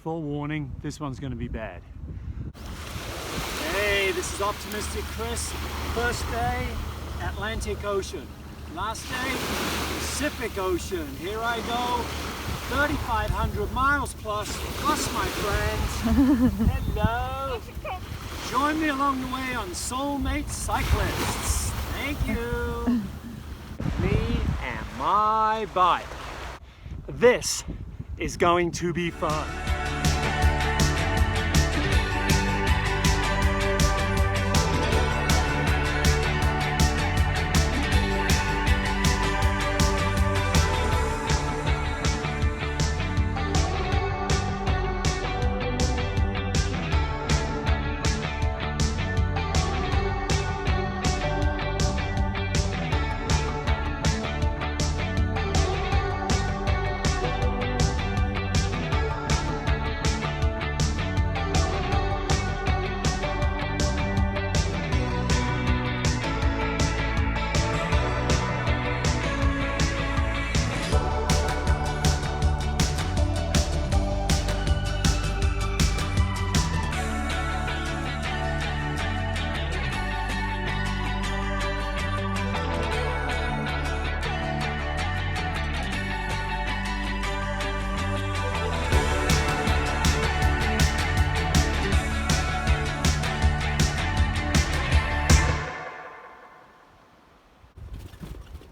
forewarning, this one's going to be bad. Hey, this is Optimistic Chris. First day, Atlantic Ocean. Last day, Pacific Ocean. Here I go, 3,500 miles plus my friends. Hello. Join me along the way on Soulmate Cyclists. Thank you. Me and my bike. This is going to be fun.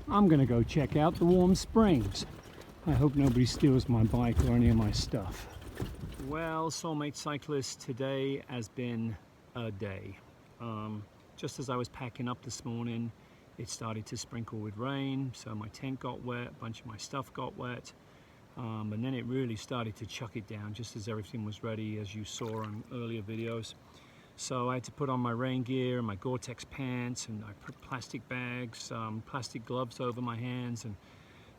I'm gonna go check out the warm springs. I hope nobody steals my bike or any of my stuff. Well, Soulmate Cyclist, today has been a day. Just as I was packing up this morning, it started to sprinkle with rain, so my tent got wet, a bunch of my stuff got wet, and then it really started to chuck it down just as everything was ready, as you saw on earlier videos. So I had to put on my rain gear and my Gore-Tex pants, and I put plastic bags, plastic gloves over my hands, and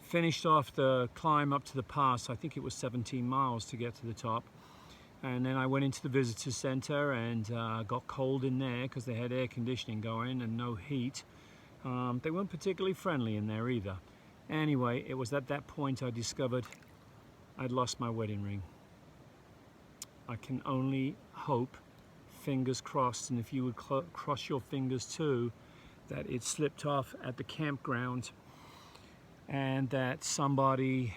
finished off the climb up to the pass. I think it was 17 miles to get to the top. And then I went into the visitor center and got cold in there because they had air conditioning going and no heat. They weren't particularly friendly in there either. Anyway, it was at that point I discovered I'd lost my wedding ring. I can only hope, fingers crossed, and if you would cross your fingers too, that it slipped off at the campground and that somebody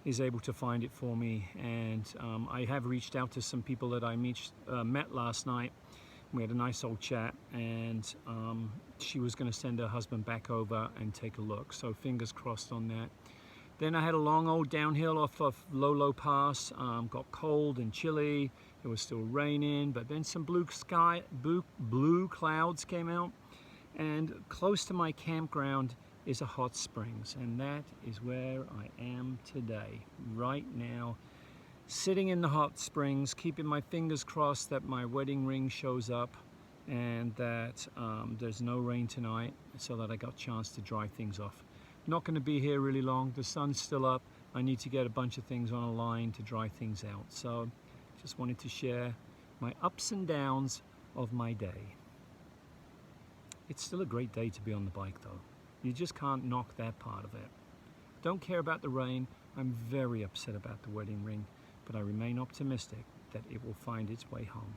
is able to find it for me. And I have reached out to some people that I met last night. We had a nice old chat, and she was going to send her husband back over and take a look, so fingers crossed on that. Then I had a long old downhill off of Lolo Pass, got cold and chilly. It was still raining, but then some blue clouds came out, and close to my campground is a hot springs, and that is where I am today, right now, sitting in the hot springs, keeping my fingers crossed that my wedding ring shows up and that there's no rain tonight, so that I got a chance to dry things off. Not going to be here really long. The sun's still up. I need to get a bunch of things on a line to dry things out. So just wanted to share my ups and downs of my day. It's still a great day to be on the bike though. You just can't knock that part of it. Don't care about the rain. I'm very upset about the wedding ring, but I remain optimistic that it will find its way home.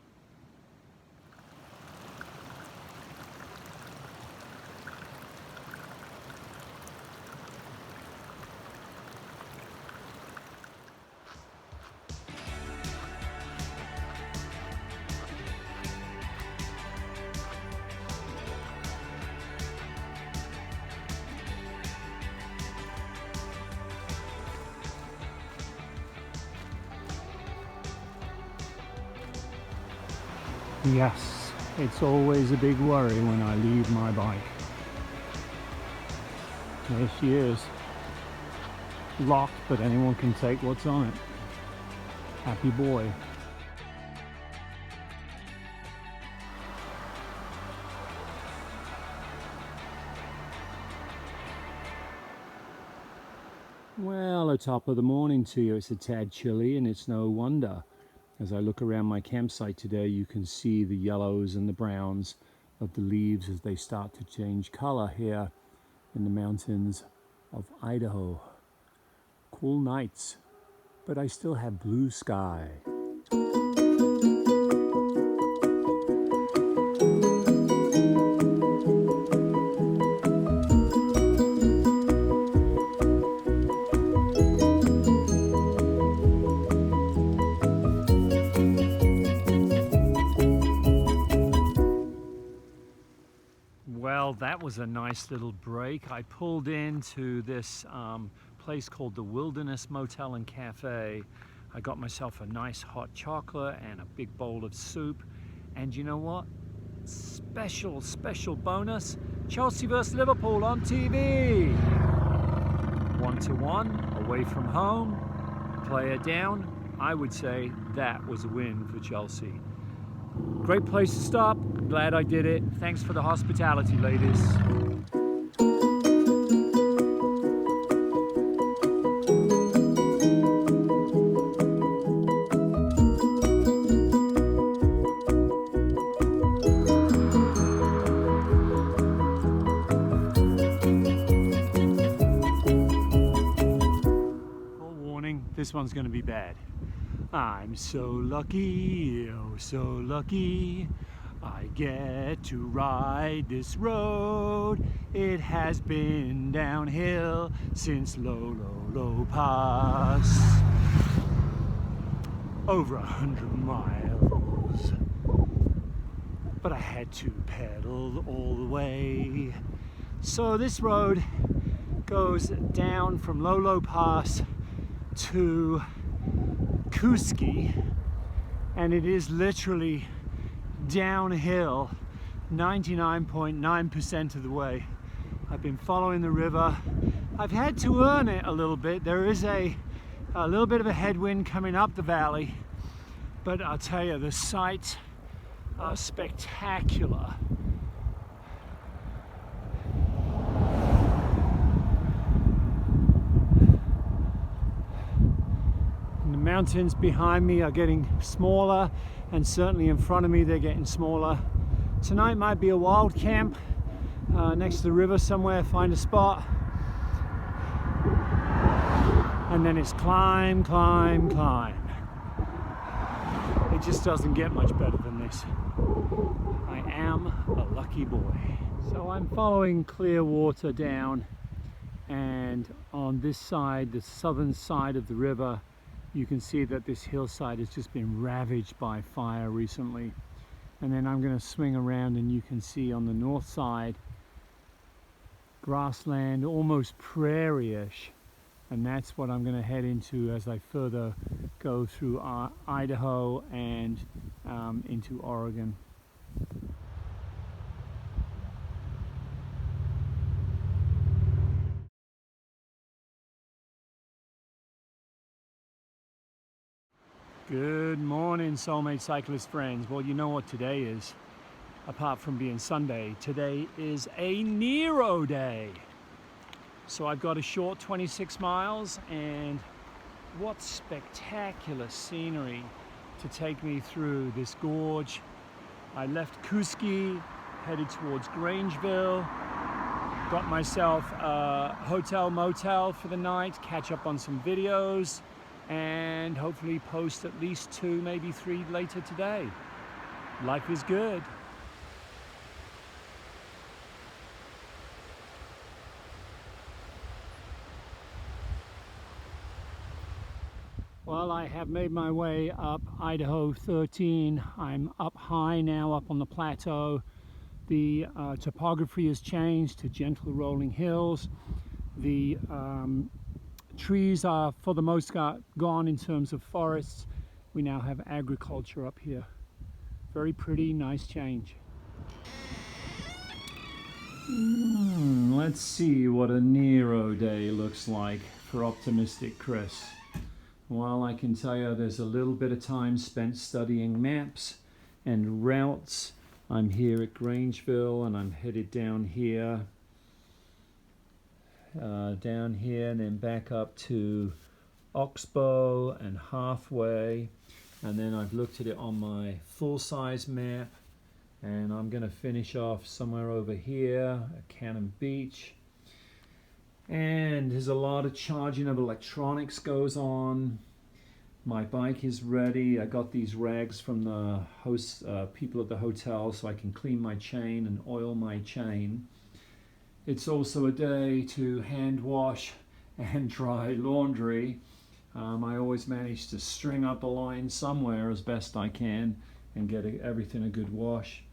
Yes, it's always a big worry when I leave my bike. There she is. Locked, but anyone can take what's on it. Happy boy. Well, a top of the morning to you. It's a tad chilly, and it's no wonder. As I look around my campsite today, you can see the yellows and the browns of the leaves as they start to change color here in the mountains of Idaho. Cool nights. but I still have blue sky. Well, that was a nice little break. I pulled into this place called the Wilderness Motel and Cafe. I got myself a nice hot chocolate and a big bowl of soup. And you know what? Special bonus. Chelsea vs Liverpool on TV. 1-1, away from home, player down. I would say that was a win for Chelsea. Great place to stop. Glad I did it. Thanks for the hospitality, ladies. Forewarning, this one's going to be bad. I'm so lucky, oh so lucky, I get to ride this road. It has been downhill since Lolo Pass. Over 100 miles, but I had to pedal all the way. So this road goes down from Lolo Pass to Kuski, and it is literally downhill 99.9% of the way. I've been following the river. I've had to earn it a little bit. There is a little bit of a headwind coming up the valley, but I'll tell you, the sights are spectacular. The mountains behind me are getting smaller, and certainly in front of me they're getting smaller. Tonight might be a wild camp next to the river somewhere, find a spot, and then it's climb. It just doesn't get much better than this. I am a lucky boy. So I'm following clear water down, and on this side, the southern side of the river, you can see that this hillside has just been ravaged by fire recently. And then I'm going to swing around, and you can see on the north side grassland, almost prairie-ish, and that's what I'm going to head into as I further go through Idaho and into Oregon. Good morning, Soulmate Cyclist friends. Well, you know what today is, apart from being Sunday. Today is a Nero day. So I've got a short 26 miles, and what spectacular scenery to take me through this gorge. I left Kuski, headed towards Grangeville, got myself a hotel motel for the night, catch up on some videos, and hopefully post at least 2, maybe 3 later today. Life is good. Well, I have made my way up Idaho 13. I'm up high now, up on the plateau. The topography has changed to gentle rolling hills. The trees are for the most gone in terms of forests. We now have agriculture up here. Very pretty, nice change. Let's see what a Nero day looks like for optimistic Chris. Well, I can tell you there's a little bit of time spent studying maps and routes. I'm here at Grangeville, and I'm headed down here, and then back up to Oxbow and halfway, and then I've looked at it on my full-size map, and I'm going to finish off somewhere over here at Cannon Beach. And there's a lot of charging of electronics goes on. My bike is ready. I got these rags from the host people at the hotel so I can clean my chain and oil my chain. It's also a day to hand wash and dry laundry. I always manage to string up a line somewhere as best I can and get everything a good wash.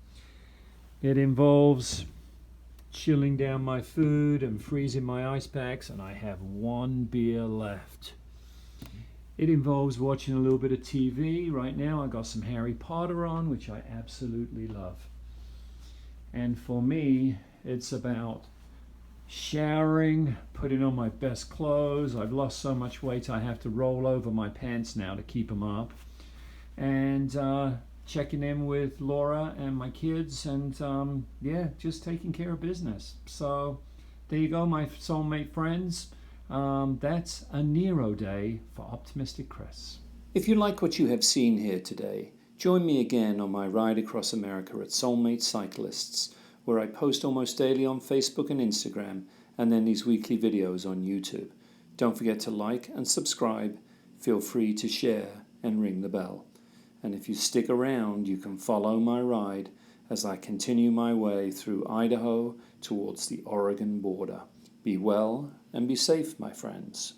It involves chilling down my food and freezing my ice packs, and I have one beer left. It involves watching a little bit of TV. Right now I got some Harry Potter on, which I absolutely love. And for me, it's about showering, putting on my best clothes. I've lost so much weight I have to roll over my pants now to keep them up. And checking in with Laura and my kids, and yeah, just taking care of business. So there you go, my soulmate friends. That's a Nero day for Optimistic Chris. If you like what you have seen here today, join me again on my ride across America at Soulmate Cyclists, where I post almost daily on Facebook and Instagram, and then these weekly videos on YouTube. Don't forget to like and subscribe. Feel free to share and ring the bell. And if you stick around, you can follow my ride as I continue my way through Idaho towards the Oregon border. Be well and be safe, my friends.